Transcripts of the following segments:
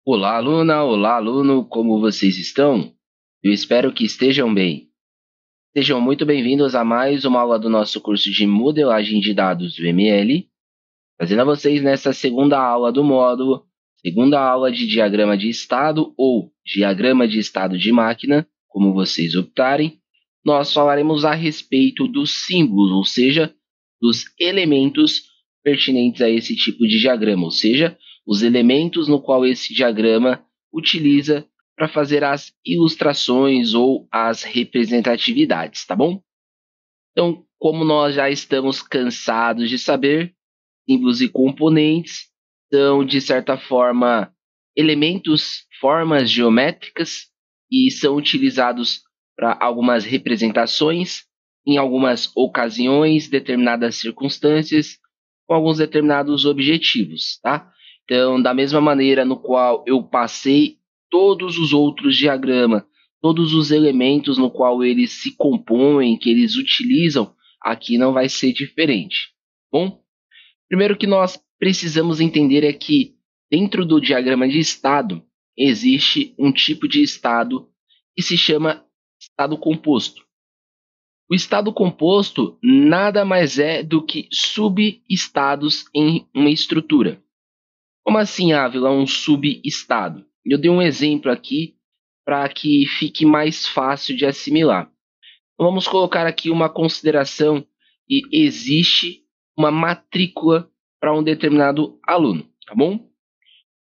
Olá, aluna! Olá, aluno! Como vocês estão? Eu espero que estejam bem. Sejam muito bem-vindos a mais uma aula do nosso curso de modelagem de dados do ML, trazendo a vocês nessa segunda aula do módulo, segunda aula de diagrama de estado ou diagrama de estado de máquina, como vocês optarem. Nós falaremos a respeito dos símbolos, ou seja, dos elementos pertinentes a esse tipo de diagrama, ou seja, os elementos no qual esse diagrama utiliza para fazer as ilustrações ou as representatividades, tá bom? Então, como nós já estamos cansados de saber, símbolos e componentes são, de certa forma, elementos, formas geométricas e são utilizados para algumas representações, em algumas ocasiões, determinadas circunstâncias, com alguns determinados objetivos, tá? Então, da mesma maneira no qual eu passei todos os outros diagramas, todos os elementos no qual eles se compõem, que eles utilizam, aqui não vai ser diferente. Bom, primeiro que nós precisamos entender é que dentro do diagrama de estado existe um tipo de estado que se chama estado composto. O estado composto nada mais é do que subestados em uma estrutura. Como assim, Ávila, um subestado? Eu dei um exemplo aqui para que fique mais fácil de assimilar. Então, vamos colocar aqui uma consideração e existe uma matrícula para um determinado aluno, tá bom?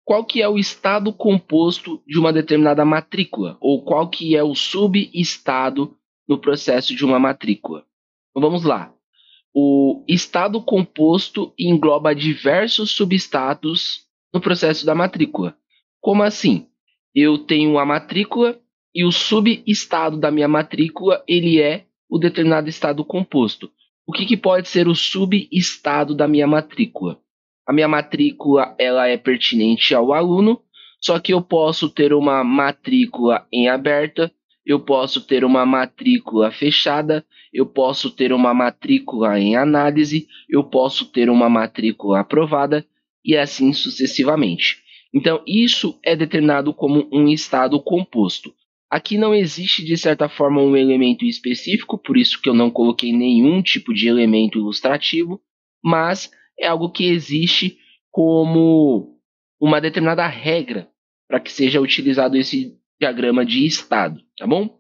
Qual que é o estado composto de uma determinada matrícula? Ou qual que é o subestado no processo de uma matrícula? Então, vamos lá. O estado composto engloba diversos subestados no processo da matrícula. Como assim? Eu tenho a matrícula e o subestado da minha matrícula ele é o determinado estado composto. O que pode ser o subestado da minha matrícula? A minha matrícula ela é pertinente ao aluno, só que eu posso ter uma matrícula em aberta, eu posso ter uma matrícula fechada, eu posso ter uma matrícula em análise, eu posso ter uma matrícula aprovada e assim sucessivamente. Então, isso é determinado como um estado composto. Aqui não existe, de certa forma, um elemento específico, por isso que eu não coloquei nenhum tipo de elemento ilustrativo, mas é algo que existe como uma determinada regra para que seja utilizado esse diagrama de estado, tá bom?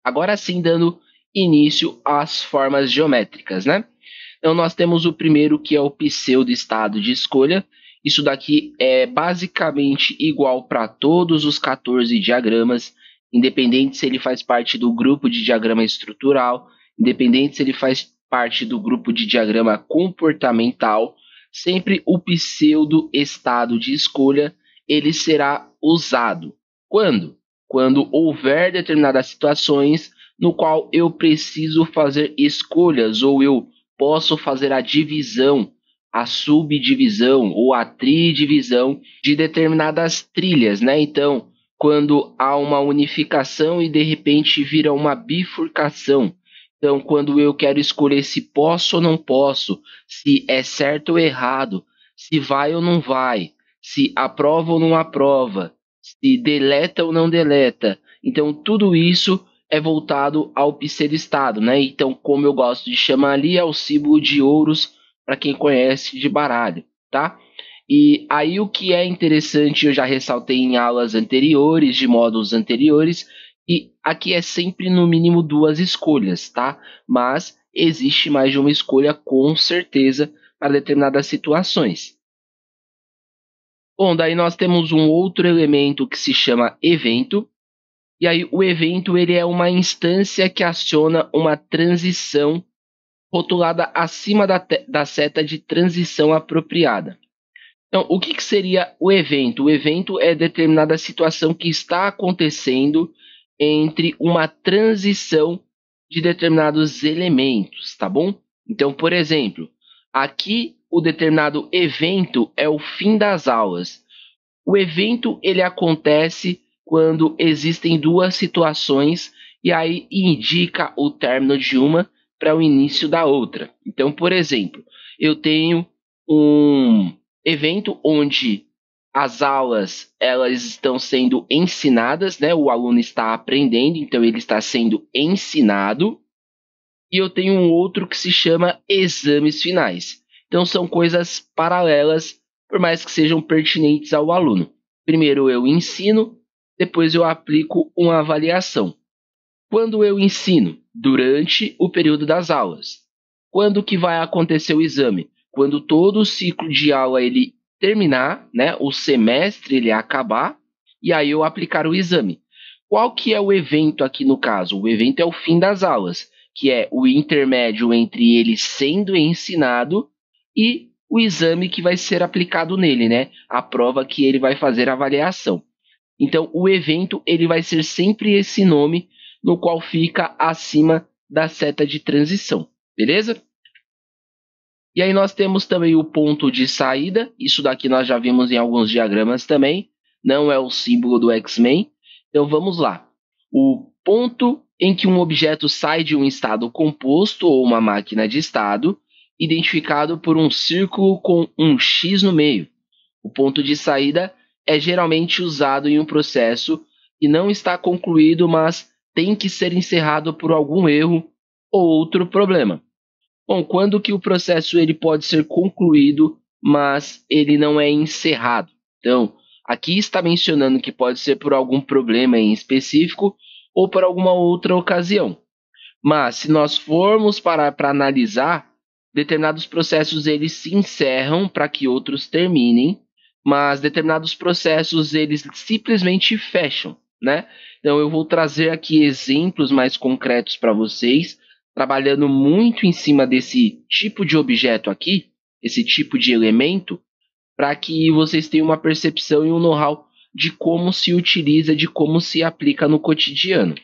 Agora sim, dando início às formas geométricas, né? Então, nós temos o primeiro, que é o pseudo-estado de escolha. Isso daqui é basicamente igual para todos os 14 diagramas, independente se ele faz parte do grupo de diagrama estrutural, independente se ele faz parte do grupo de diagrama comportamental, sempre o pseudo-estado de escolha ele será usado. Quando? Quando houver determinadas situações no qual eu preciso fazer escolhas ou eu posso fazer a divisão, a subdivisão ou a tridivisão de determinadas trilhas, né? Então, quando há uma unificação e de repente vira uma bifurcação. Então, quando eu quero escolher se posso ou não posso, se é certo ou errado, se vai ou não vai, se aprova ou não aprova, se deleta ou não deleta. Então, tudo isso é voltado ao pseudo-estado, né? Então, como eu gosto de chamar ali, é o símbolo de ouros para quem conhece de baralho, tá? E aí o que é interessante, eu já ressaltei em aulas anteriores, de módulos anteriores, e aqui é sempre no mínimo duas escolhas, tá? Mas existe mais de uma escolha com certeza para determinadas situações. Bom, daí nós temos um outro elemento que se chama evento. E aí o evento ele é uma instância que aciona uma transição rotulada acima da seta de transição apropriada. Então, o que seria o evento? O evento é determinada situação que está acontecendo entre uma transição de determinados elementos, tá bom? Então, por exemplo, aqui o determinado evento é o fim das aulas. O evento ele acontece quando existem duas situações e aí indica o término de uma para o início da outra. Então, por exemplo, eu tenho um evento onde as aulas elas estão sendo ensinadas, né? O aluno está aprendendo, então ele está sendo ensinado. E eu tenho um outro que se chama exames finais. Então são coisas paralelas, por mais que sejam pertinentes ao aluno. Primeiro eu ensino, depois eu aplico uma avaliação. Quando eu ensino? Durante o período das aulas. Quando que vai acontecer o exame? Quando todo o ciclo de aula ele terminar, né? O semestre ele acabar, e aí eu aplicar o exame. Qual que é o evento aqui no caso? O evento é o fim das aulas, que é o intermédio entre ele sendo ensinado e o exame que vai ser aplicado nele, né? A prova que ele vai fazer a avaliação. Então, o evento ele vai ser sempre esse nome no qual fica acima da seta de transição, beleza? E aí nós temos também o ponto de saída. Isso daqui nós já vimos em alguns diagramas também. Não é o símbolo do X-Men. Então vamos lá. O ponto em que um objeto sai de um estado composto ou uma máquina de estado, identificado por um círculo com um X no meio. O ponto de saída é geralmente usado em um processo que não está concluído, mas tem que ser encerrado por algum erro ou outro problema. Bom, quando que o processo ele pode ser concluído, mas ele não é encerrado? Então, aqui está mencionando que pode ser por algum problema em específico ou por alguma outra ocasião. Mas se nós formos parar para analisar, determinados processos eles se encerram para que outros terminem, mas determinados processos eles simplesmente fecham, né? Então eu vou trazer aqui exemplos mais concretos para vocês, trabalhando muito em cima desse tipo de objeto aqui, esse tipo de elemento, para que vocês tenham uma percepção e um know-how de como se utiliza, de como se aplica no cotidiano.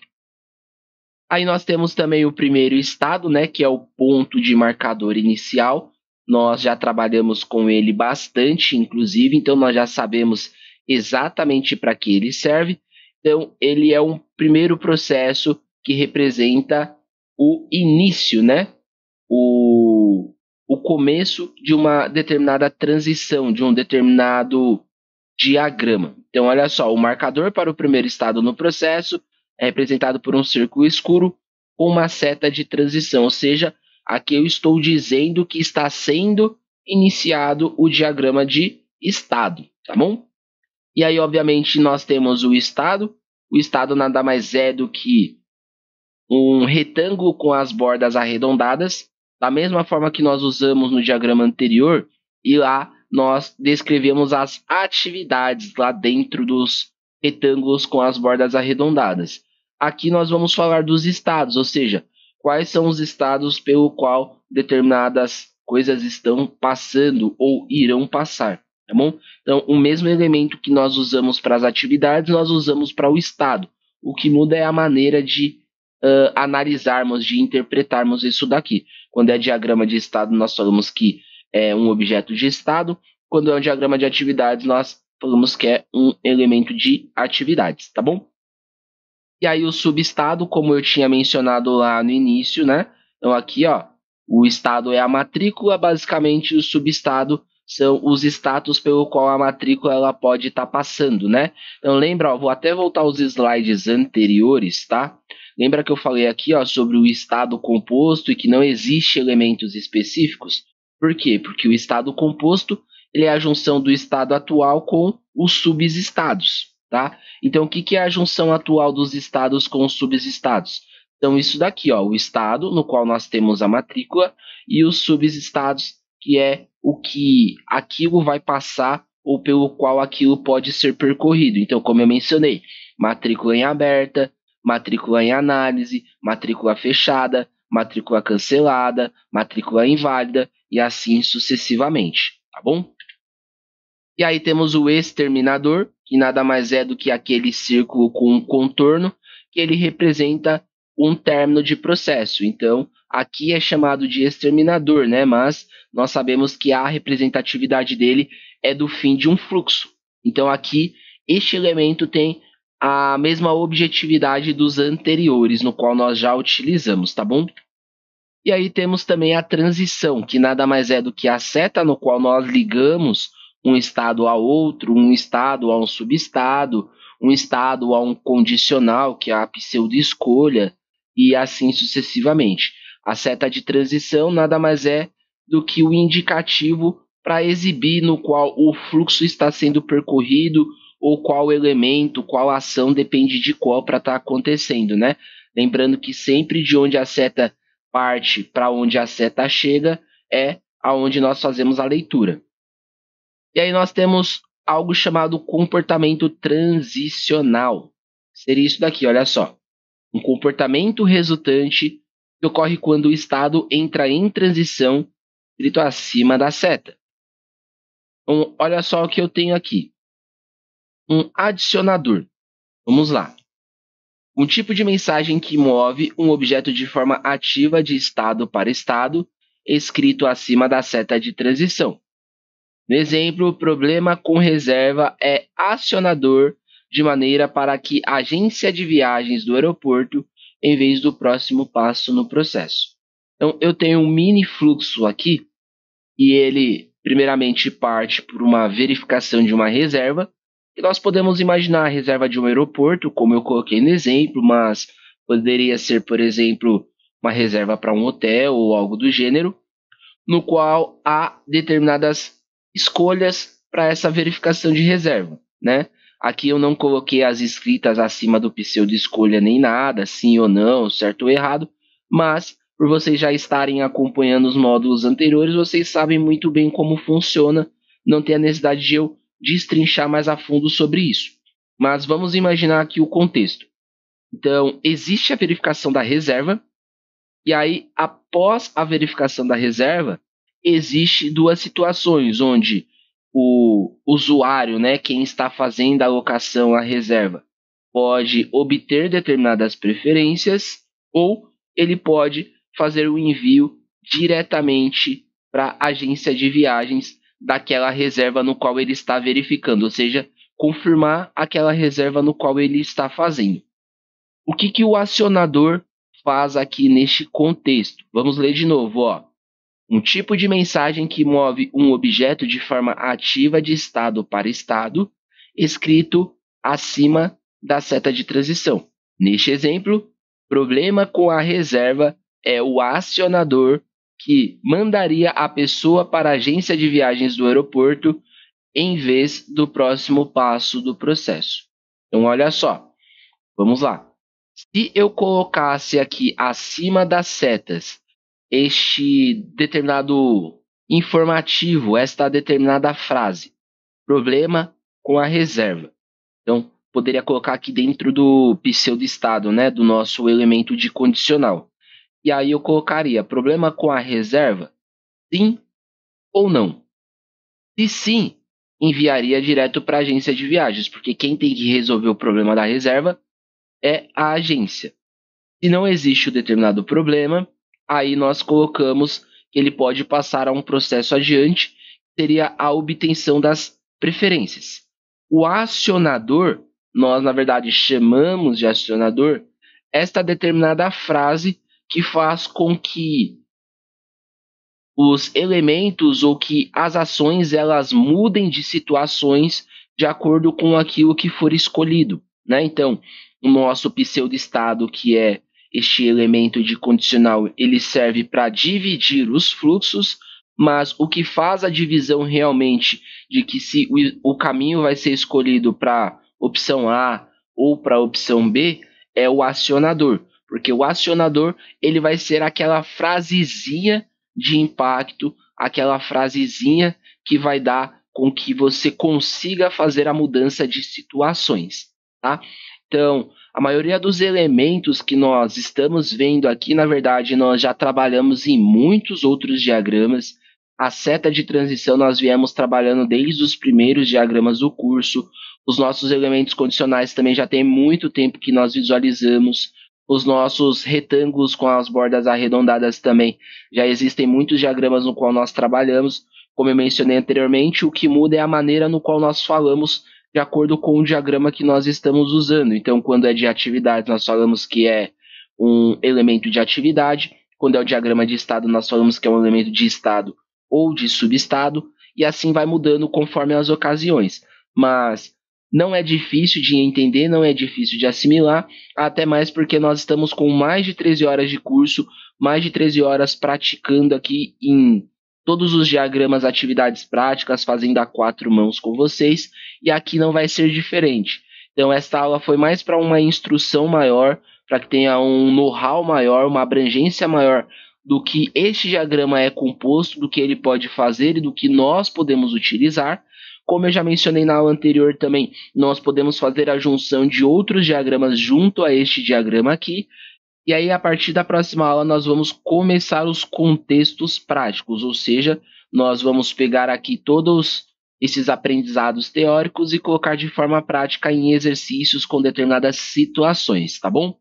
Aí nós temos também o primeiro estado, né, que é o ponto de marcador inicial. Nós já trabalhamos com ele bastante, inclusive, então nós já sabemos exatamente para que ele serve. Então, ele é um primeiro processo que representa o início, né? O começo de uma determinada transição, de um determinado diagrama. Então, olha só, o marcador para o primeiro estado no processo é representado por um círculo escuro com uma seta de transição, ou seja, aqui eu estou dizendo que está sendo iniciado o diagrama de estado, tá bom? E aí, obviamente, nós temos o estado. O estado nada mais é do que um retângulo com as bordas arredondadas, da mesma forma que nós usamos no diagrama anterior, e lá nós descrevemos as atividades lá dentro dos retângulos com as bordas arredondadas. Aqui nós vamos falar dos estados, ou seja, quais são os estados pelo qual determinadas coisas estão passando ou irão passar, tá bom? Então, o mesmo elemento que nós usamos para as atividades, nós usamos para o estado. O que muda é a maneira de analisarmos, de interpretarmos isso daqui. Quando é diagrama de estado, nós falamos que é um objeto de estado. Quando é um diagrama de atividades, nós falamos que é um elemento de atividades, tá bom? E aí o subestado, como eu tinha mencionado lá no início, né? Então aqui, ó, o estado é a matrícula, basicamente o subestado são os status pelo qual a matrícula ela pode estar passando, né? Então lembra, ó, vou até voltar aos slides anteriores, tá? Lembra que eu falei aqui, ó, sobre o estado composto e que não existe elementos específicos? Por quê? Porque o estado composto ele é a junção do estado atual com os subestados, tá? Então, o que é a junção atual dos estados com os subestados? Então, isso daqui, ó, o estado no qual nós temos a matrícula e os subestados, que é o que aquilo vai passar ou pelo qual aquilo pode ser percorrido. Então, como eu mencionei, matrícula em aberta, matrícula em análise, matrícula fechada, matrícula cancelada, matrícula inválida e assim sucessivamente, tá bom? E aí temos o exterminador, que nada mais é do que aquele círculo com um contorno, que ele representa um término de processo. Então, aqui é chamado de exterminador, né? Mas nós sabemos que a representatividade dele é do fim de um fluxo. Então, aqui, este elemento tem a mesma objetividade dos anteriores, no qual nós já utilizamos, tá bom? E aí temos também a transição, que nada mais é do que a seta no qual nós ligamos um estado a outro, um estado a um subestado, um estado a um condicional, que é a pseudo-escolha, e assim sucessivamente. A seta de transição nada mais é do que o indicativo para exibir no qual o fluxo está sendo percorrido, ou qual elemento, qual ação depende de qual para estar acontecendo, né? Lembrando que sempre de onde a seta parte para onde a seta chega é aonde nós fazemos a leitura. E aí nós temos algo chamado comportamento transicional. Seria isso daqui, olha só. Um comportamento resultante que ocorre quando o estado entra em transição, escrito acima da seta. Então, olha só o que eu tenho aqui. Um adicionador. Vamos lá. Um tipo de mensagem que move um objeto de forma ativa de estado para estado, escrito acima da seta de transição. No exemplo, o problema com reserva é acionador de maneira para que a agência de viagens do aeroporto em vez do próximo passo no processo. Então, eu tenho um mini fluxo aqui e ele, primeiramente, parte por uma verificação de uma reserva, que nós podemos imaginar a reserva de um aeroporto, como eu coloquei no exemplo, mas poderia ser, por exemplo, uma reserva para um hotel ou algo do gênero, no qual há determinadas escolhas para essa verificação de reserva, né? Aqui eu não coloquei as escritas acima do pseudo-escolha nem nada, sim ou não, certo ou errado, mas por vocês já estarem acompanhando os módulos anteriores, vocês sabem muito bem como funciona, não tem a necessidade de eu destrinchar mais a fundo sobre isso. Mas vamos imaginar aqui o contexto. Então, existe a verificação da reserva, e aí, após a verificação da reserva, existe duas situações onde o usuário, né, quem está fazendo a alocação à reserva, pode obter determinadas preferências ou ele pode fazer o envio diretamente para a agência de viagens daquela reserva no qual ele está verificando, ou seja, confirmar aquela reserva no qual ele está fazendo. O que o acionador faz aqui neste contexto? Vamos ler de novo, ó. Um tipo de mensagem que move um objeto de forma ativa de estado para estado, escrito acima da seta de transição. Neste exemplo, problema com a reserva é o acionador que mandaria a pessoa para a agência de viagens do aeroporto em vez do próximo passo do processo. Então, olha só, vamos lá. Se eu colocasse aqui acima das setas este determinado informativo, esta determinada frase, problema com a reserva. Então, poderia colocar aqui dentro do pseudo-estado, né, do nosso elemento de condicional. E aí eu colocaria problema com a reserva, sim ou não. Se sim, enviaria direto para a agência de viagens, porque quem tem que resolver o problema da reserva é a agência. Se não existe o determinado problema, aí nós colocamos que ele pode passar a um processo adiante, que seria a obtenção das preferências. O acionador, nós na verdade chamamos de acionador, esta determinada frase que faz com que os elementos ou que as ações elas mudem de situações de acordo com aquilo que for escolhido, né? Então, o nosso pseudo-estado, que é este elemento de condicional, ele serve para dividir os fluxos, mas o que faz a divisão realmente de que se o caminho vai ser escolhido para opção A ou para opção B é o acionador, porque o acionador ele vai ser aquela frasezinha de impacto, aquela frasezinha que vai dar com que você consiga fazer a mudança de situações, tá? Então, a maioria dos elementos que nós estamos vendo aqui, na verdade, nós já trabalhamos em muitos outros diagramas. A seta de transição nós viemos trabalhando desde os primeiros diagramas do curso. Os nossos elementos condicionais também já tem muito tempo que nós visualizamos. Os nossos retângulos com as bordas arredondadas também já existem muitos diagramas no qual nós trabalhamos. Como eu mencionei anteriormente, o que muda é a maneira no qual nós falamos de acordo com o diagrama que nós estamos usando. Então, quando é de atividade, nós falamos que é um elemento de atividade. Quando é o diagrama de estado, nós falamos que é um elemento de estado ou de subestado. e assim vai mudando conforme as ocasiões. Mas não é difícil de entender, não é difícil de assimilar, até mais porque nós estamos com mais de 13 horas de curso, mais de 13 horas praticando aqui em todos os diagramas, atividades práticas, fazendo a 4 mãos com vocês, e aqui não vai ser diferente. Então esta aula foi mais para uma instrução maior, para que tenha um know-how maior, uma abrangência maior do que este diagrama é composto, do que ele pode fazer e do que nós podemos utilizar. Como eu já mencionei na aula anterior também, nós podemos fazer a junção de outros diagramas junto a este diagrama aqui. E aí, a partir da próxima aula, nós vamos começar os contextos práticos, ou seja, nós vamos pegar aqui todos esses aprendizados teóricos e colocar de forma prática em exercícios com determinadas situações, tá bom?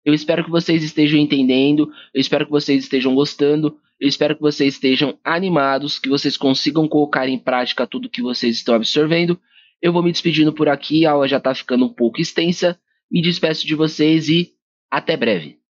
Eu espero que vocês estejam entendendo, eu espero que vocês estejam gostando, eu espero que vocês estejam animados, que vocês consigam colocar em prática tudo que vocês estão absorvendo. Eu vou me despedindo por aqui, a aula já está ficando um pouco extensa. Me despeço de vocês e até breve.